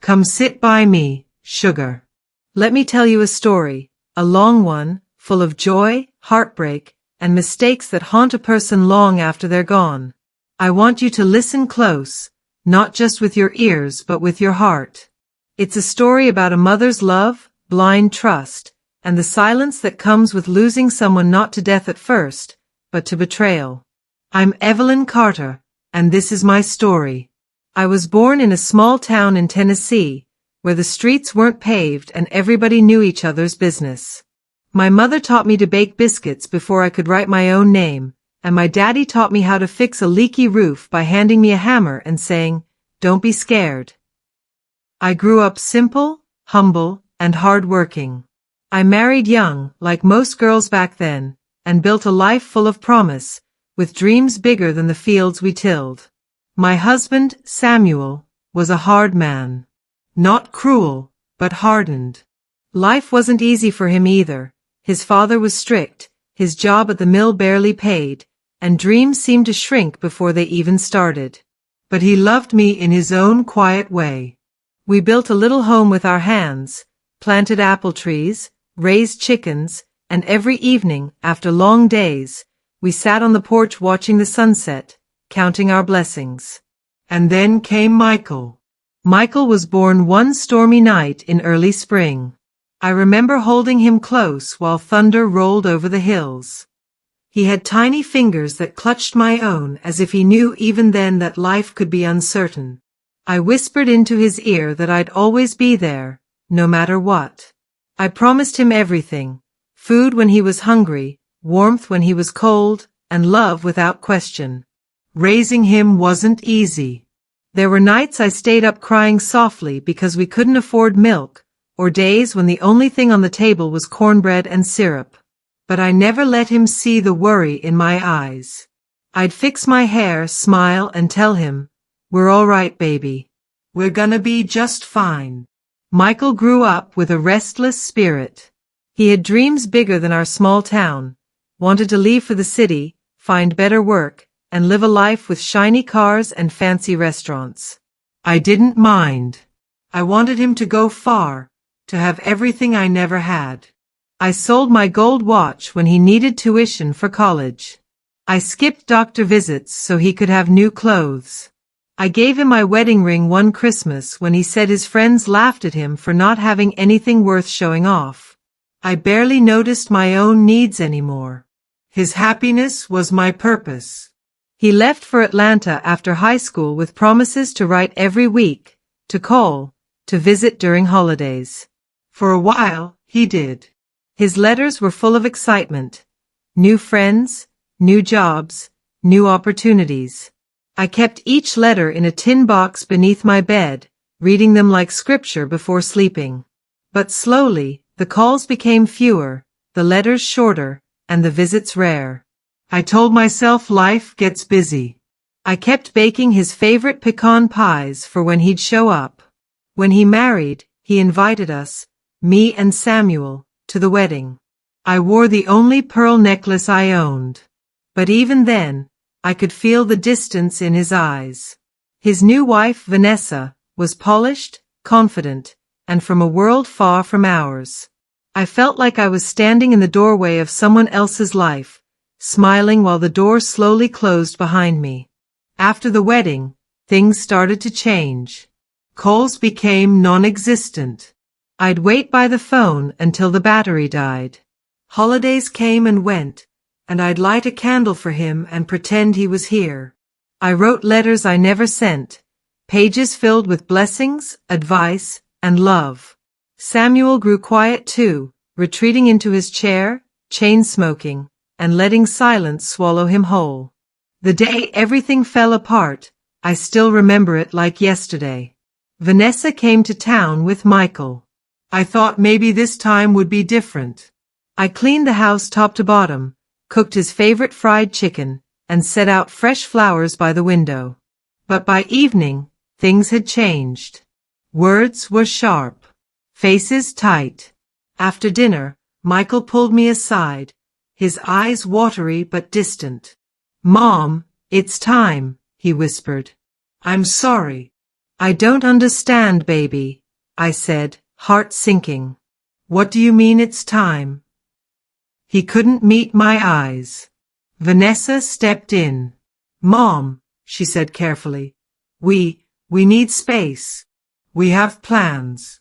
Come sit by me, sugar. Let me tell you a story, a long one, full of joy, heartbreak, and mistakes that haunt a person long after they're gone. I want you to listen close, not just with your ears but with your heart. It's a story about a mother's love, blind trust, and the silence that comes with losing someone not to death at first, but to betrayal. I'm Evelyn Carter, and this is my story. I was born in a small town in Tennessee, where the streets weren't paved and everybody knew each other's business. My mother taught me to bake biscuits before I could write my own name, and my daddy taught me how to fix a leaky roof by handing me a hammer and saying, "Don't be scared." I grew up simple, humble, and hard-working. I married young, like most girls back then, and built a life full of promise, with dreams bigger than the fields we tilled. My husband, Samuel, was a hard man. Not cruel, but hardened. Life wasn't easy for him either. His father was strict, his job at the mill barely paid, and dreams seemed to shrink before they even started. But he loved me in his own quiet way. We built a little home with our hands, planted apple trees, raised chickens, and every evening, after long days, we sat on the porch watching the sunset, counting our blessings. And then came Michael. Michael was born one stormy night in early spring. I remember holding him close while thunder rolled over the hills. He had tiny fingers that clutched my own as if he knew even then that life could be uncertain. I whispered into his ear that I'd always be there, no matter what. I promised him everything: food when he was hungry, warmth when he was cold, and love without question. Raising him wasn't easy. There were nights I stayed up crying softly because we couldn't afford milk, or days when the only thing on the table was cornbread and syrup. But I never let him see the worry in my eyes. I'd fix my hair, smile, and tell him, "We're all right, baby. We're gonna be just fine." Michael grew up with a restless spirit. He had dreams bigger than our small town, wanted to leave for the city, find better work, and live a life with shiny cars and fancy restaurants. I didn't mind. I wanted him to go far, to have everything I never had. I sold my gold watch when he needed tuition for college. I skipped doctor visits so he could have new clothes. I gave him my wedding ring one Christmas when he said his friends laughed at him for not having anything worth showing off. I barely noticed my own needs anymore. His happiness was my purpose. He left for Atlanta after high school with promises to write every week, to call, to visit during holidays. For a while, he did. His letters were full of excitement. New friends, new jobs, new opportunities. I kept each letter in a tin box beneath my bed, reading them like scripture before sleeping. But slowly, the calls became fewer, the letters shorter, and the visits rare. I told myself life gets busy. I kept baking his favorite pecan pies for when he'd show up. When he married, he invited us, me and Samuel, to the wedding. I wore the only pearl necklace I owned. But even then, I could feel the distance in his eyes. His new wife, Vanessa, was polished, confident, and from a world far from ours. I felt like I was standing in the doorway of someone else's life, smiling while the door slowly closed behind me. After the wedding, things started to change. Calls became non-existent. I'd wait by the phone until the battery died. Holidays came and went, and I'd light a candle for him and pretend he was here. I wrote letters I never sent, pages filled with blessings, advice, and love. Samuel grew quiet too, retreating into his chair, chain-smoking, and letting silence swallow him whole. The day everything fell apart, I still remember it like yesterday. Vanessa came to town with Michael. I thought maybe this time would be different. I cleaned the house top to bottom, cooked his favorite fried chicken, and set out fresh flowers by the window. But by evening, things had changed. Words were sharp, faces tight. After dinner, Michael pulled me aside, his eyes watery but distant. "Mom, it's time," he whispered. "I'm sorry. I don't understand, baby, I said, heart sinking. What do you mean it's time? He couldn't meet my eyes. Vanessa stepped in. Mom, she said carefully, we need space. We have plans.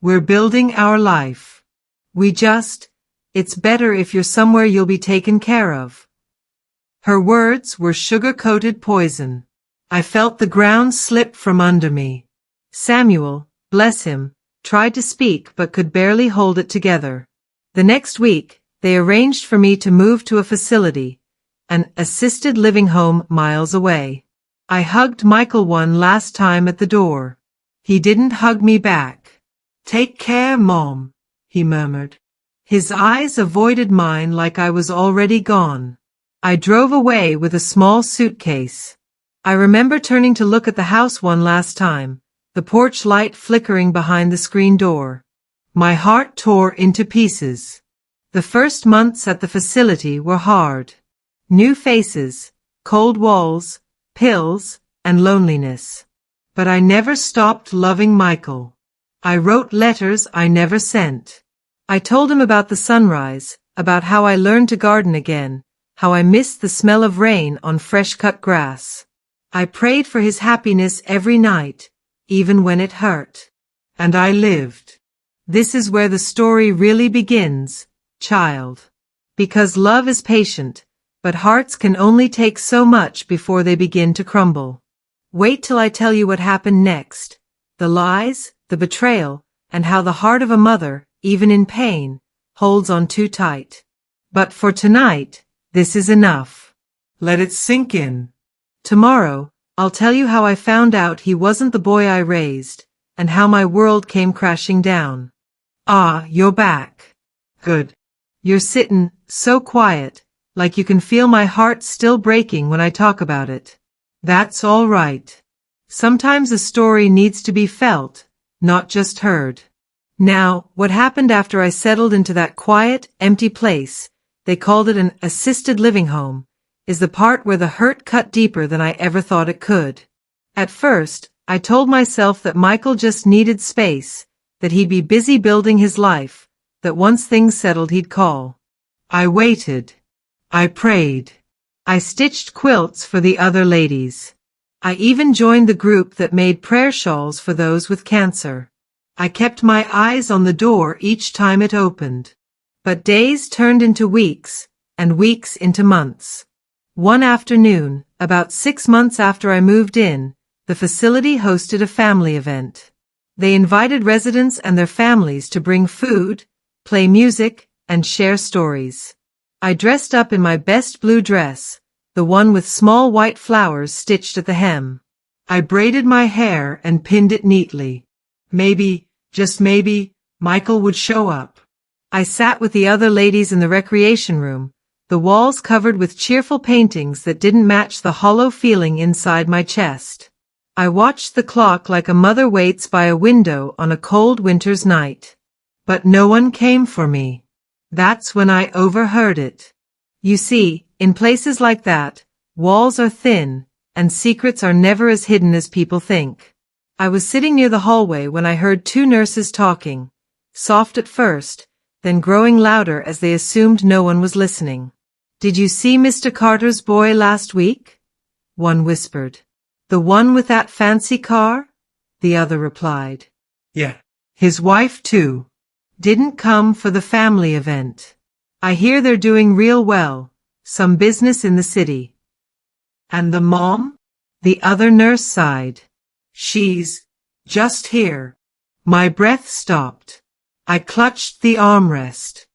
We're building our life. It's better if you're somewhere you'll be taken care of. Her words were sugar-coated poison. I felt the ground slip from under me. Samuel, bless him, tried to speak but could barely hold it together. The next week, they arranged for me to move to a facility, an assisted living home miles away. I hugged Michael one last time at the door. He didn't hug me back. Take care, Mom, he murmured. His eyes avoided mine like I was already gone. I drove away with a small suitcase. I remember turning to look at the house one last time, the porch light flickering behind the screen door. My heart tore into pieces. The first months at the facility were hard. New faces, cold walls, pills, and loneliness. But I never stopped loving Michael. I wrote letters I never sent. I told him about the sunrise, about how I learned to garden again, how I missed the smell of rain on fresh-cut grass. I prayed for his happiness every night, even when it hurt. And I lived. This is where the story really begins, child. Because love is patient, but hearts can only take so much before they begin to crumble. Wait till I tell you what happened next. The lies, the betrayal, and how the heart of a mother, even in pain, holds on too tight. But for tonight, this is enough. Let it sink in. Tomorrow, I'll tell you how I found out he wasn't the boy I raised, and how my world came crashing down. Ah, you're back. Good. You're sittin' so quiet, like you can feel my heart still breaking when I talk about it. That's all right. Sometimes a story needs to be felt, not just heard. Now, what happened after I settled into that quiet, empty place, they called it an assisted living home, is the part where the hurt cut deeper than I ever thought it could. At first, I told myself that Michael just needed space, that he'd be busy building his life, that once things settled he'd call. I waited. I prayed. I stitched quilts for the other ladies. I even joined the group that made prayer shawls for those with cancer. I kept my eyes on the door each time it opened. But days turned into weeks, and weeks into months. One afternoon, about 6 months after I moved in, the facility hosted a family event. They invited residents and their families to bring food, play music, and share stories. I dressed up in my best blue dress, the one with small white flowers stitched at the hem. I braided my hair and pinned it neatly. Maybe, just maybe, Michael would show up. I sat with the other ladies in the recreation room, the walls covered with cheerful paintings that didn't match the hollow feeling inside my chest. I watched the clock like a mother waits by a window on a cold winter's night. But no one came for me. That's when I overheard it. You see, in places like that, walls are thin, and secrets are never as hidden as people think. I was sitting near the hallway when I heard 2 nurses talking, soft at first, then growing louder as they assumed no one was listening. Did you see Mr. Carter's boy last week? One whispered. The one with that fancy car? The other replied. Yeah. His wife too. Didn't come for the family event. I hear they're doing real well, some business in the city. And the mom? The other nurse sighed. She's just here. My breath stopped. I clutched the armrest.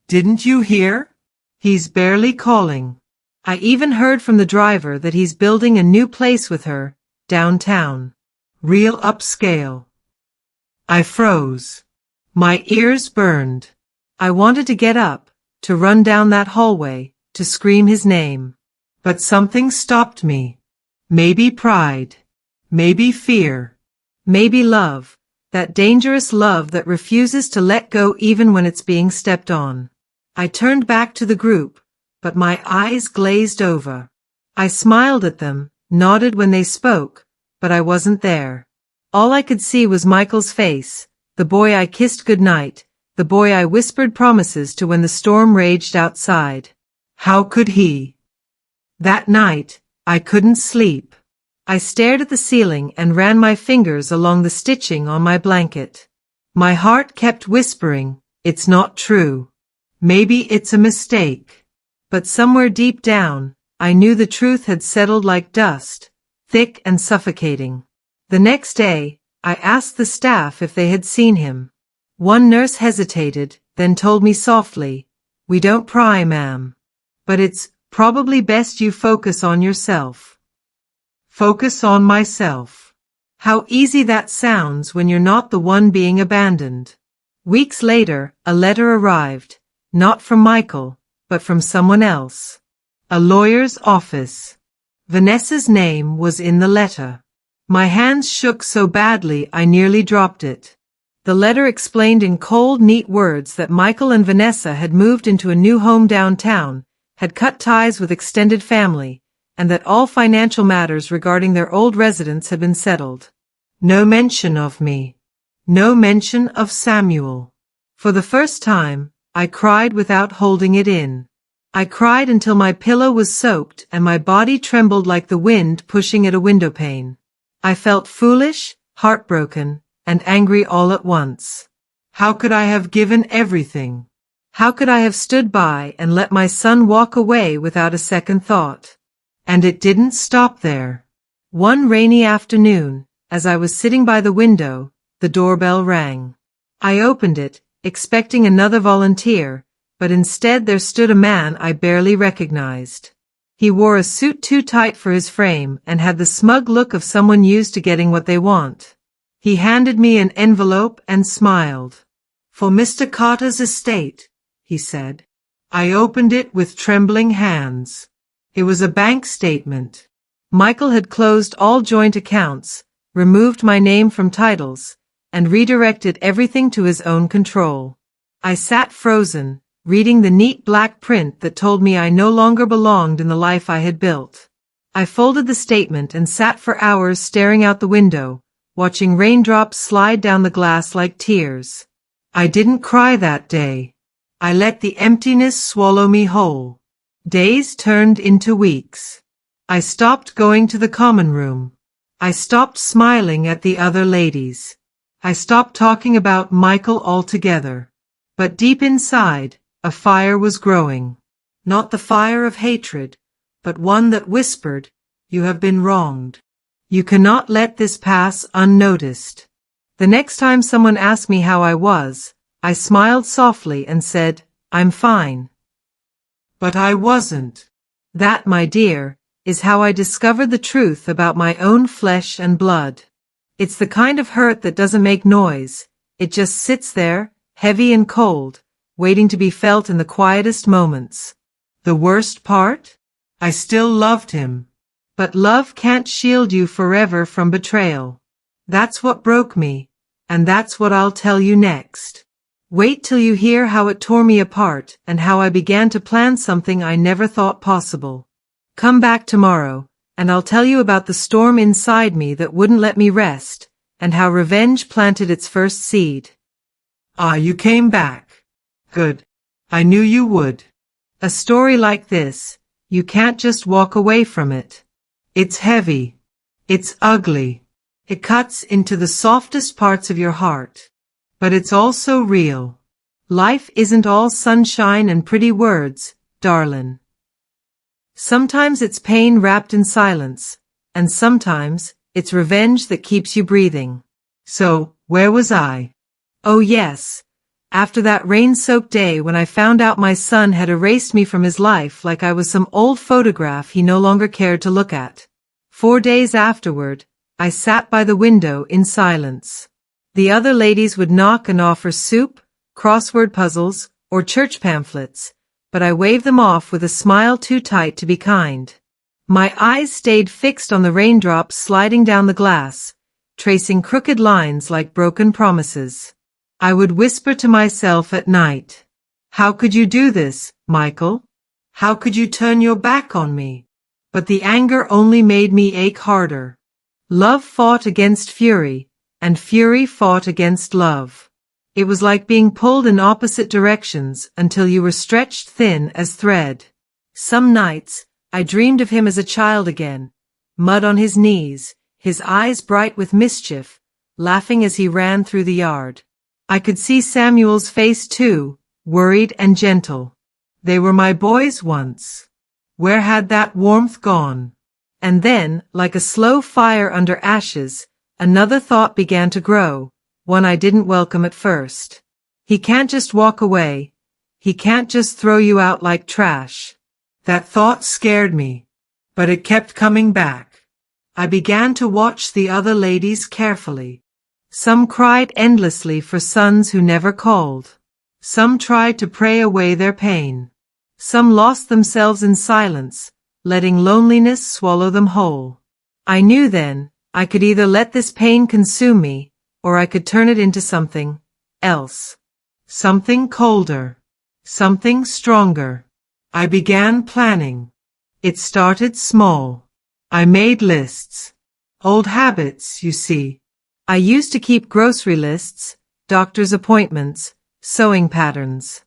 Didn't you hear? He's barely calling. I even heard from the driver that he's building a new place with her, downtown. Real upscale. I froze. My ears burned. I wanted to get up, to run down that hallway, to scream his name. But something stopped me. Maybe pride. Maybe fear. Maybe love. That dangerous love that refuses to let go even when it's being stepped on. I turned back to the group, but my eyes glazed over. I smiled at them, nodded when they spoke, but I wasn't there. All I could see was Michael's face, the boy I kissed goodnight, the boy I whispered promises to when the storm raged outside. How could he? That night, I couldn't sleep. I stared at the ceiling and ran my fingers along the stitching on my blanket. My heart kept whispering, it's not true. Maybe it's a mistake. But somewhere deep down, I knew the truth had settled like dust, thick and suffocating. The next day, I asked the staff if they had seen him. One nurse hesitated, then told me softly, "We don't pry, ma'am. But it's probably best you focus on yourself." Focus on myself. How easy that sounds when you're not the one being abandoned. Weeks later, a letter arrived, not from Michael, but from someone else. A lawyer's office. Vanessa's name was in the letter. My hands shook so badly I nearly dropped it. The letter explained in cold, neat words that Michael and Vanessa had moved into a new home downtown, had cut ties with extended family, and that all financial matters regarding their old residence had been settled. No mention of me. No mention of Samuel. For the first time, I cried without holding it in. I cried until my pillow was soaked and my body trembled like the wind pushing at a windowpane. I felt foolish, heartbroken, and angry all at once. How could I have given everything? How could I have stood by and let my son walk away without a second thought? And it didn't stop there. One rainy afternoon, as I was sitting by the window, the doorbell rang. I opened it, expecting another volunteer, but instead there stood a man I barely recognized. He wore a suit too tight for his frame and had the smug look of someone used to getting what they want. He handed me an envelope and smiled. "For Mr. Carter's estate," he said. I opened it with trembling hands. It was a bank statement. Michael had closed all joint accounts, removed my name from titles, and redirected everything to his own control. I sat frozen, reading the neat black print that told me I no longer belonged in the life I had built. I folded the statement and sat for hours staring out the window, watching raindrops slide down the glass like tears. I didn't cry that day. I let the emptiness swallow me whole. Days turned into weeks. I stopped going to the common room. I stopped smiling at the other ladies. I stopped talking about Michael altogether. But deep inside, a fire was growing. Not the fire of hatred, but one that whispered, "You have been wronged. You cannot let this pass unnoticed." The next time someone asked me how I was, I smiled softly and said, "I'm fine." But I wasn't. That, my dear, is how I discovered the truth about my own flesh and blood. It's the kind of hurt that doesn't make noise. It just sits there, heavy and cold, waiting to be felt in the quietest moments. The worst part? I still loved him. But love can't shield you forever from betrayal. That's what broke me, and that's what I'll tell you next. Wait till you hear how it tore me apart and how I began to plan something I never thought possible. Come back tomorrow, and I'll tell you about the storm inside me that wouldn't let me rest, and how revenge planted its first seed. Ah, you came back. Good. I knew you would. A story like this, you can't just walk away from it. It's heavy. It's ugly. It cuts into the softest parts of your heart. But it's also real. Life isn't all sunshine and pretty words, darling. Sometimes it's pain wrapped in silence, and sometimes it's revenge that keeps you breathing. So, where was I? Oh yes, after that rain-soaked day when I found out my son had erased me from his life like I was some old photograph he no longer cared to look at. 4 days afterward, I sat by the window in silence. The other ladies would knock and offer soup, crossword puzzles, or church pamphlets, but I waved them off with a smile too tight to be kind. My eyes stayed fixed on the raindrops sliding down the glass, tracing crooked lines like broken promises. I would whisper to myself at night, "How could you do this, Michael? How could you turn your back on me?" But the anger only made me ache harder. Love fought against fury, and fury fought against love. It was like being pulled in opposite directions until you were stretched thin as thread. Some nights, I dreamed of him as a child again, mud on his knees, his eyes bright with mischief, laughing as he ran through the yard. I could see Samuel's face too, worried and gentle. They were my boys once. Where had that warmth gone? And then, like a slow fire under ashes, another thought began to grow, one I didn't welcome at first. He can't just walk away. He can't just throw you out like trash. That thought scared me, but it kept coming back. I began to watch the other ladies carefully. Some cried endlessly for sons who never called. Some tried to pray away their pain. Some lost themselves in silence, letting loneliness swallow them whole. I knew then, I could either let this pain consume me, or I could turn it into something else. Something colder. Something stronger. I began planning. It started small. I made lists. Old habits, you see. I used to keep grocery lists, doctor's appointments, sewing patterns.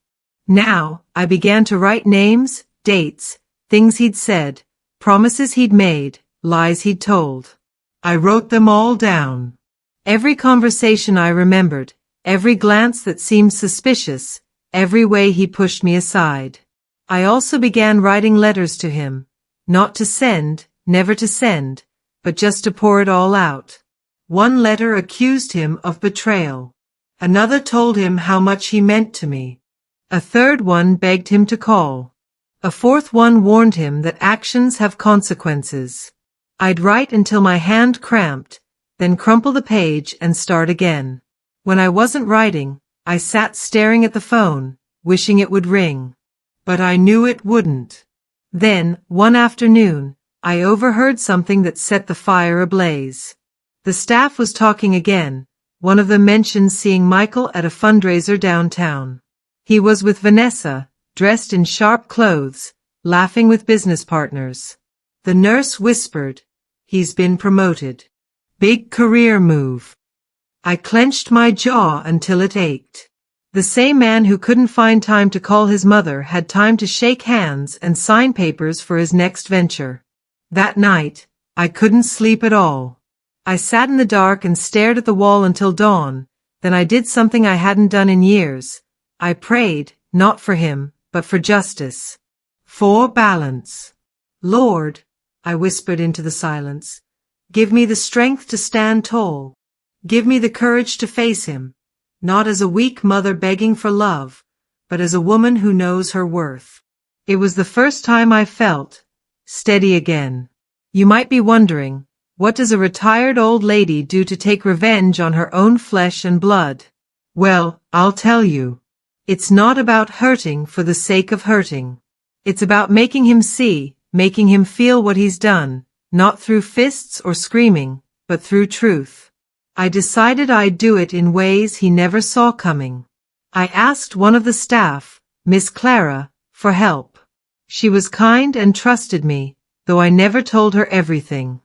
Now, I began to write names, dates, things he'd said, promises he'd made, lies he'd told. I wrote them all down. Every conversation I remembered, every glance that seemed suspicious, every way he pushed me aside. I also began writing letters to him, not to send, never to send, but just to pour it all out. One letter accused him of betrayal. Another told him how much he meant to me. A third one begged him to call. A fourth one warned him that actions have consequences. I'd write until my hand cramped, then crumple the page and start again. When I wasn't writing, I sat staring at the phone, wishing it would ring. But I knew it wouldn't. Then, one afternoon, I overheard something that set the fire ablaze. The staff was talking again. One of them mentioned seeing Michael at a fundraiser downtown. He was with Vanessa, dressed in sharp clothes, laughing with business partners. The nurse whispered, "He's been promoted. Big career move." I clenched my jaw until it ached. The same man who couldn't find time to call his mother had time to shake hands and sign papers for his next venture. That night, I couldn't sleep at all. I sat in the dark and stared at the wall until dawn. Then I did something I hadn't done in years. I prayed, not for him, but for justice. For balance. "Lord," I whispered into the silence, "give me the strength to stand tall. Give me the courage to face him, not as a weak mother begging for love, but as a woman who knows her worth." It was the first time I felt steady again. You might be wondering, what does a retired old lady do to take revenge on her own flesh and blood? Well, I'll tell you. It's not about hurting for the sake of hurting. It's about making him see, making him feel what he's done, not through fists or screaming, but through truth. I decided I'd do it in ways he never saw coming. I asked one of the staff, Miss Clara, for help. She was kind and trusted me, though I never told her everything.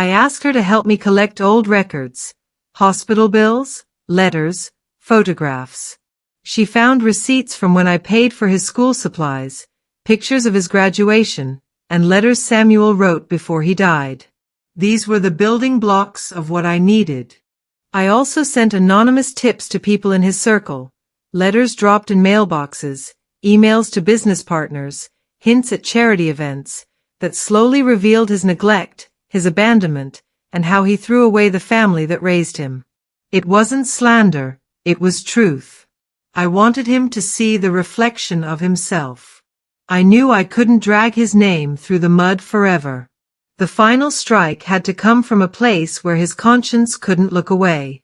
I asked her to help me collect old records, hospital bills, letters, photographs. She found receipts from when I paid for his school supplies, pictures of his graduation, and letters Samuel wrote before he died. These were the building blocks of what I needed. I also sent anonymous tips to people in his circle, letters dropped in mailboxes, emails to business partners, hints at charity events, that slowly revealed his neglect, his abandonment, and how he threw away the family that raised him. It wasn't slander, it was truth. I wanted him to see the reflection of himself. I knew I couldn't drag his name through the mud forever. The final strike had to come from a place where his conscience couldn't look away.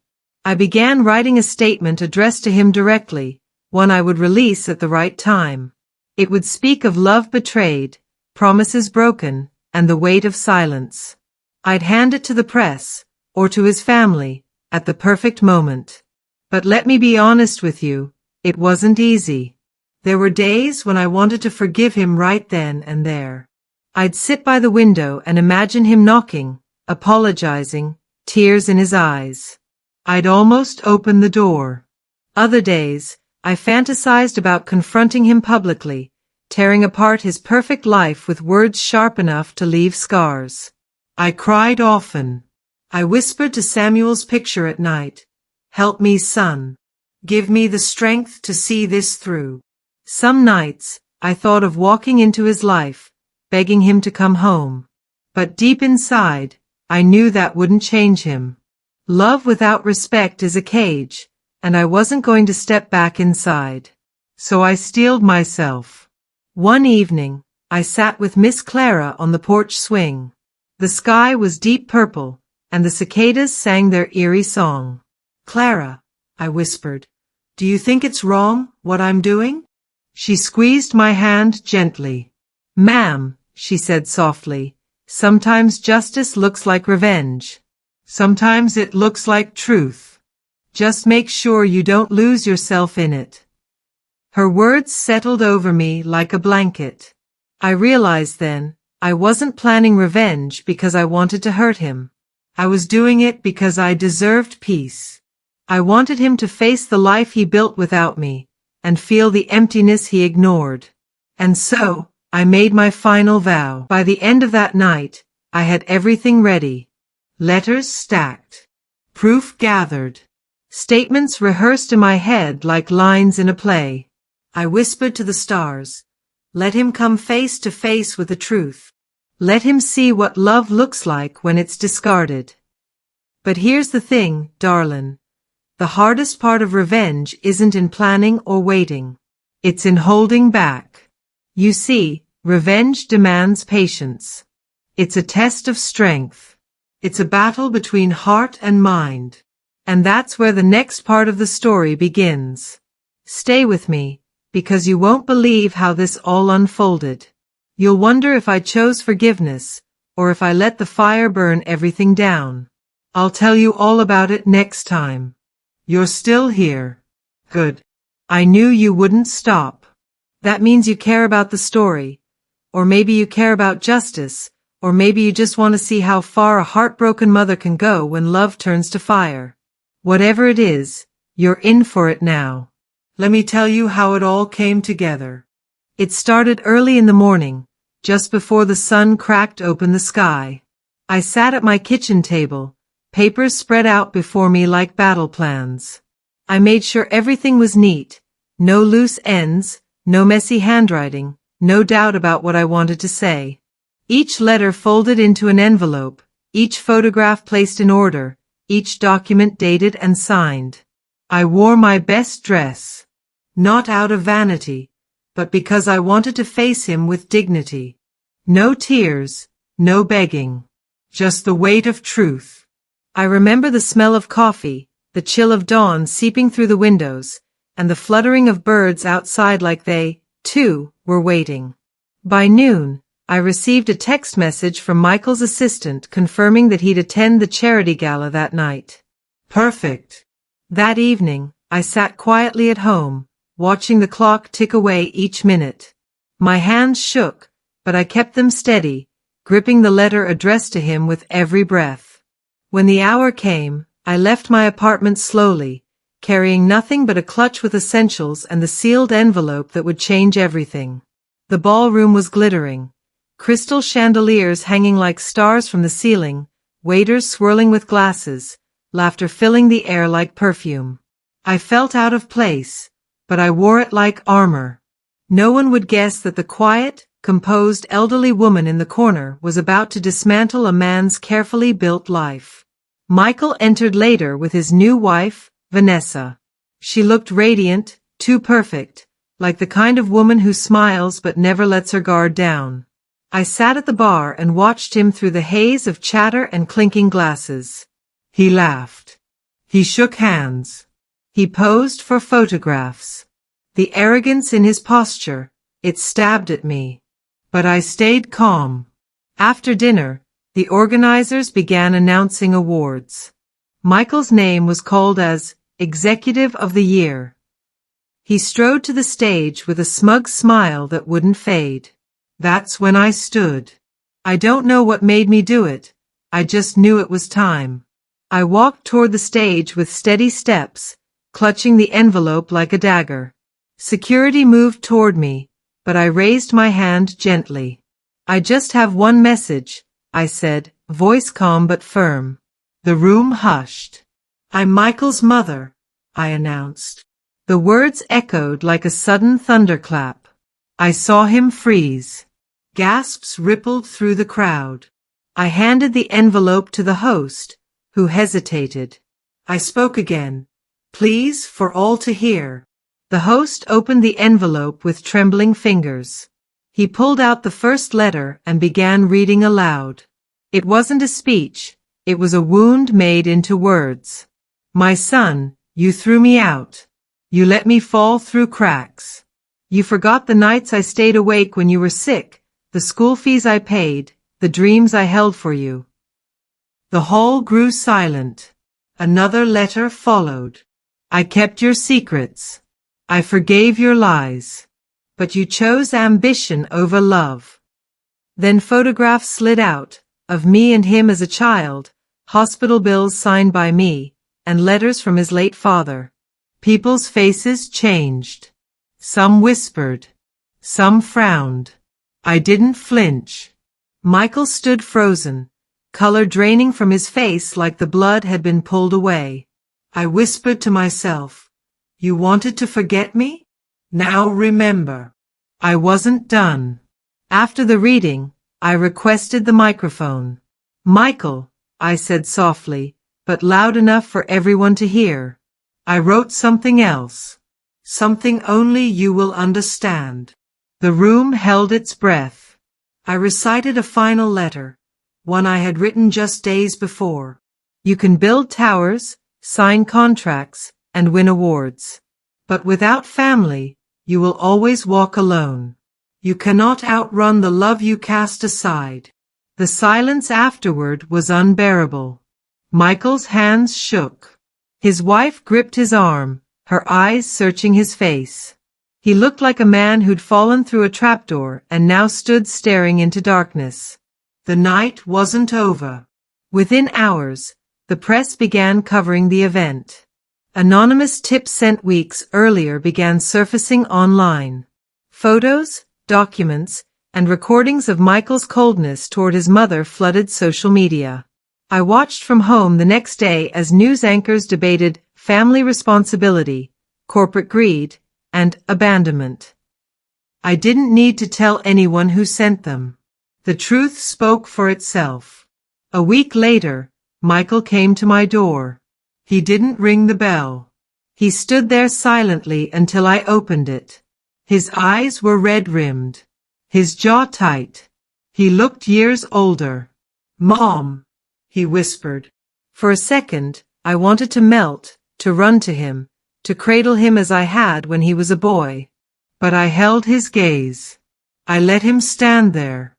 I began writing a statement addressed to him directly, one I would release at the right time. It would speak of love betrayed, promises broken, and the weight of silence. I'd hand it to the press, or to his family, at the perfect moment. But let me be honest with you, it wasn't easy. There were days when I wanted to forgive him right then and there. I'd sit by the window and imagine him knocking, apologizing, tears in his eyes. I'd almost open the door. Other days, I fantasized about confronting him publicly, tearing apart his perfect life with words sharp enough to leave scars. I cried often. I whispered to Samuel's picture at night, "Help me, son. Give me the strength to see this through." Some nights, I thought of walking into his life, begging him to come home. But deep inside, I knew that wouldn't change him. Love without respect is a cage, and I wasn't going to step back inside. So I steeled myself. One evening, I sat with Miss Clara on the porch swing. The sky was deep purple, and the cicadas sang their eerie song. "Clara," I whispered, "do you think it's wrong, what I'm doing?" She squeezed my hand gently. "Ma'am," she said softly, "sometimes justice looks like revenge. Sometimes it looks like truth. Just make sure you don't lose yourself in it." Her words settled over me like a blanket. I realized then, I wasn't planning revenge because I wanted to hurt him. I was doing it because I deserved peace. I wanted him to face the life he built without me, and feel the emptiness he ignored. And so, I made my final vow. By the end of that night, I had everything ready. Letters stacked. Proof gathered. Statements rehearsed in my head like lines in a play. I whispered to the stars, "Let him come face to face with the truth. Let him see what love looks like when it's discarded." But here's the thing, darlin'. The hardest part of revenge isn't in planning or waiting. It's in holding back. You see, revenge demands patience. It's a test of strength. It's a battle between heart and mind. And that's where the next part of the story begins. Stay with me, because you won't believe how this all unfolded. You'll wonder if I chose forgiveness, or if I let the fire burn everything down. I'll tell you all about it next time. You're still here. Good. I knew you wouldn't stop. That means you care about the story. Or maybe you care about justice, or maybe you just want to see how far a heartbroken mother can go when love turns to fire. Whatever it is, you're in for it now. Let me tell you how it all came together. It started early in the morning, just before the sun cracked open the sky. I sat at my kitchen table, papers spread out before me like battle plans. I made sure everything was neat, no loose ends, no messy handwriting, no doubt about what I wanted to say. Each letter folded into an envelope, each photograph placed in order, each document dated and signed. I wore my best dress. Not out of vanity, but because I wanted to face him with dignity. No tears, no begging. Just the weight of truth. I remember the smell of coffee, the chill of dawn seeping through the windows, and the fluttering of birds outside like they, too, were waiting. By noon, I received a text message from Michael's assistant confirming that he'd attend the charity gala that night. Perfect. That evening, I sat quietly at home, watching the clock tick away each minute. My hands shook, but I kept them steady, gripping the letter addressed to him with every breath. When the hour came, I left my apartment slowly, carrying nothing but a clutch with essentials and the sealed envelope that would change everything. The ballroom was glittering. Crystal chandeliers hanging like stars from the ceiling, waiters swirling with glasses, laughter filling the air like perfume. I felt out of place, but I wore it like armor. No one would guess that the quiet, composed elderly woman in the corner was about to dismantle a man's carefully built life. Michael entered later with his new wife, Vanessa. She looked radiant, too perfect, like the kind of woman who smiles but never lets her guard down. I sat at the bar and watched him through the haze of chatter and clinking glasses. He laughed. He shook hands. He posed for photographs. The arrogance in his posture, it stabbed at me. But I stayed calm. After dinner, the organizers began announcing awards. Michael's name was called as Executive of the Year. He strode to the stage with a smug smile that wouldn't fade. That's when I stood. I don't know what made me do it. I just knew it was time. I walked toward the stage with steady steps, clutching the envelope like a dagger. Security moved toward me, but I raised my hand gently. I just have one message, I said, voice calm but firm. The room hushed. I'm Michael's mother, I announced. The words echoed like a sudden thunderclap. I saw him freeze. Gasps rippled through the crowd. I handed the envelope to the host, who hesitated. I spoke again, please, for all to hear. The host opened the envelope with trembling fingers. He pulled out the first letter and began reading aloud. It wasn't a speech, it was a wound made into words. My son, you threw me out. You let me fall through cracks. You forgot the nights I stayed awake when you were sick, the school fees I paid, the dreams I held for you. The hall grew silent. Another letter followed. I kept your secrets. I forgave your lies. But you chose ambition over love. Then photographs slid out, of me and him as a child, hospital bills signed by me, and letters from his late father. People's faces changed. Some whispered. Some frowned. I didn't flinch. Michael stood frozen, color draining from his face like the blood had been pulled away. I whispered to myself, you wanted to forget me? Now remember. I wasn't done. After the reading, I requested the microphone. Michael, I said softly, but loud enough for everyone to hear. I wrote something else. Something only you will understand. The room held its breath. I recited a final letter, one I had written just days before. You can build towers, sign contracts, and win awards. But without family, you will always walk alone. You cannot outrun the love you cast aside. The silence afterward was unbearable. Michael's hands shook. His wife gripped his arm, her eyes searching his face. He looked like a man who'd fallen through a trapdoor and now stood staring into darkness. The night wasn't over. Within hours, the press began covering the event. Anonymous tips sent weeks earlier began surfacing online. Photos, documents, and recordings of Michael's coldness toward his mother flooded social media. I watched from home the next day as news anchors debated family responsibility, corporate greed, and abandonment. I didn't need to tell anyone who sent them. The truth spoke for itself. A week later, Michael came to my door. He didn't ring the bell. He stood there silently until I opened it. His eyes were red-rimmed, his jaw tight. He looked years older. Mom, he whispered. For a second, I wanted to melt, to run to him, to cradle him as I had when he was a boy. But I held his gaze. I let him stand there.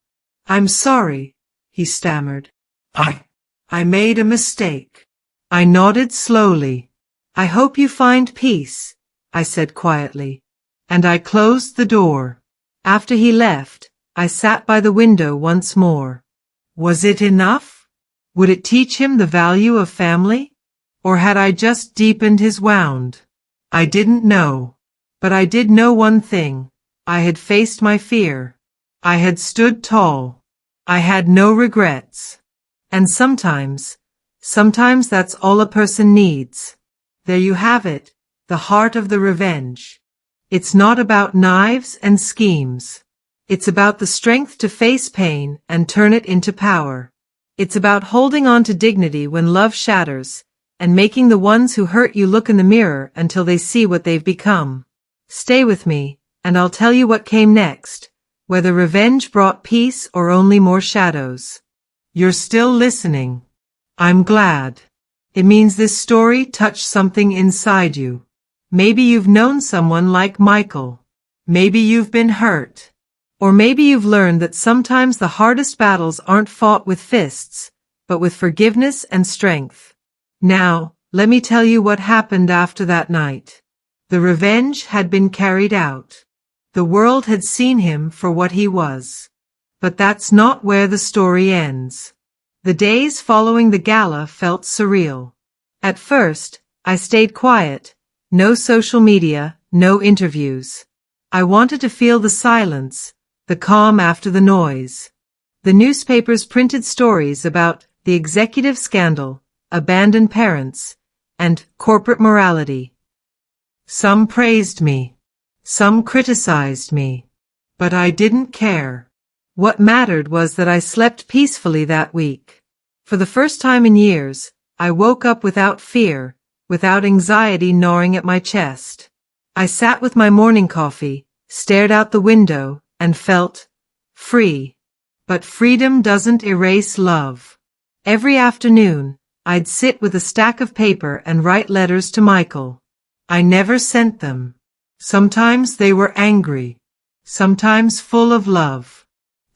I'm sorry, he stammered. I made a mistake. I nodded slowly. I hope you find peace, I said quietly. And I closed the door. After he left, I sat by the window once more. Was it enough? Would it teach him the value of family? Or had I just deepened his wound? I didn't know. But I did know one thing. I had faced my fear. I had stood tall. I had no regrets. And sometimes that's all a person needs. There you have it, the heart of the revenge. It's not about knives and schemes. It's about the strength to face pain and turn it into power. It's about holding on to dignity when love shatters, and making the ones who hurt you look in the mirror until they see what they've become. Stay with me, and I'll tell you what came next, whether revenge brought peace or only more shadows. You're still listening. I'm glad. It means this story touched something inside you. Maybe you've known someone like Michael. Maybe you've been hurt. Or maybe you've learned that sometimes the hardest battles aren't fought with fists, but with forgiveness and strength. Now, let me tell you what happened after that night. The revenge had been carried out. The world had seen him for what he was. But that's not where the story ends. The days following the gala felt surreal. At first, I stayed quiet. No social media, no interviews. I wanted to feel the silence, the calm after the noise. The newspapers printed stories about the executive scandal, abandoned parents, and corporate morality. Some praised me. Some criticized me. But I didn't care. What mattered was that I slept peacefully that week. For the first time in years, I woke up without fear, without anxiety gnawing at my chest. I sat with my morning coffee, stared out the window, and felt free. But freedom doesn't erase love. Every afternoon, I'd sit with a stack of paper and write letters to Michael. I never sent them. Sometimes they were angry. Sometimes full of love.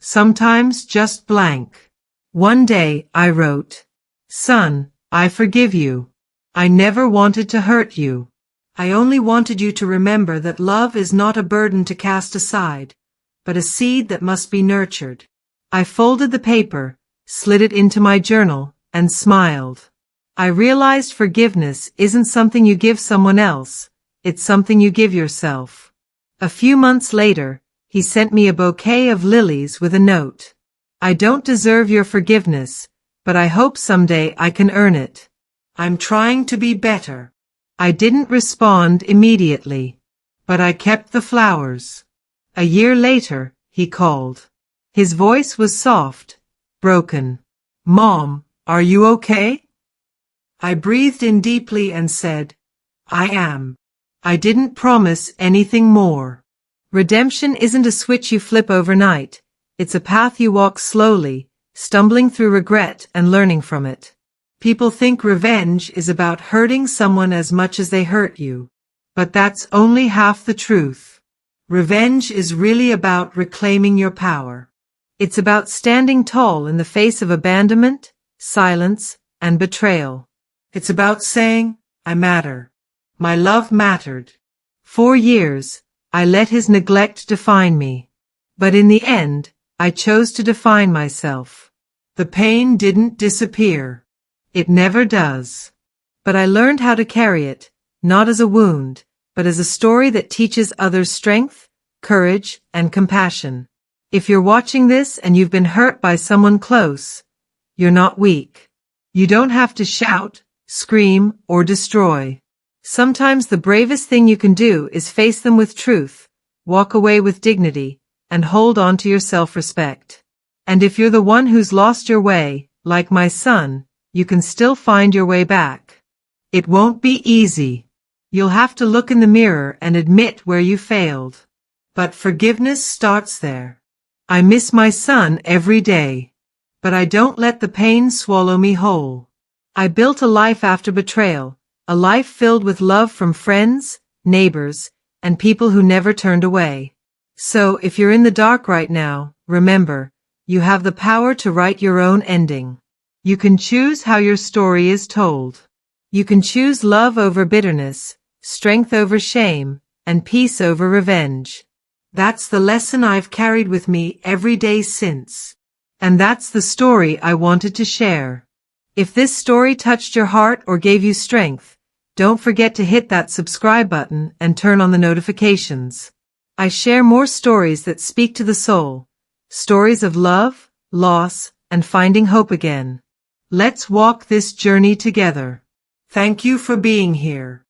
Sometimes just blank. One day I wrote, "Son, I forgive you. I never wanted to hurt you. I only wanted you to remember that love is not a burden to cast aside, but a seed that must be nurtured." I folded the paper, slid it into my journal, and smiled. I realized forgiveness isn't something you give someone else, it's something you give yourself. A few months later, he sent me a bouquet of lilies with a note. "I don't deserve your forgiveness, but I hope someday I can earn it. I'm trying to be better." I didn't respond immediately, but I kept the flowers. A year later, he called. His voice was soft, broken. "Mom, are you okay?" I breathed in deeply and said, "I am." I didn't promise anything more. Redemption isn't a switch you flip overnight. It's a path you walk slowly, stumbling through regret and learning from it. People think revenge is about hurting someone as much as they hurt you. But that's only half the truth. Revenge is really about reclaiming your power. It's about standing tall in the face of abandonment, silence, and betrayal. It's about saying, "I matter. My love mattered." For years, I let his neglect define me. But in the end, I chose to define myself. The pain didn't disappear. It never does. But I learned how to carry it, not as a wound, but as a story that teaches others strength, courage, and compassion. If you're watching this and you've been hurt by someone close, you're not weak. You don't have to shout, scream, or destroy. Sometimes the bravest thing you can do is face them with truth, walk away with dignity, and hold on to your self-respect. And if you're the one who's lost your way, like my son, you can still find your way back. It won't be easy. You'll have to look in the mirror and admit where you failed. But forgiveness starts there. I miss my son every day. But I don't let the pain swallow me whole. I built a life after betrayal, a life filled with love from friends, neighbors, and people who never turned away. So if you're in the dark right now, remember, you have the power to write your own ending. You can choose how your story is told. You can choose love over bitterness, strength over shame, and peace over revenge. That's the lesson I've carried with me every day since. And that's the story I wanted to share. If this story touched your heart or gave you strength, don't forget to hit that subscribe button and turn on the notifications. I share more stories that speak to the soul, stories of love, loss, and finding hope again. Let's walk this journey together. Thank you for being here.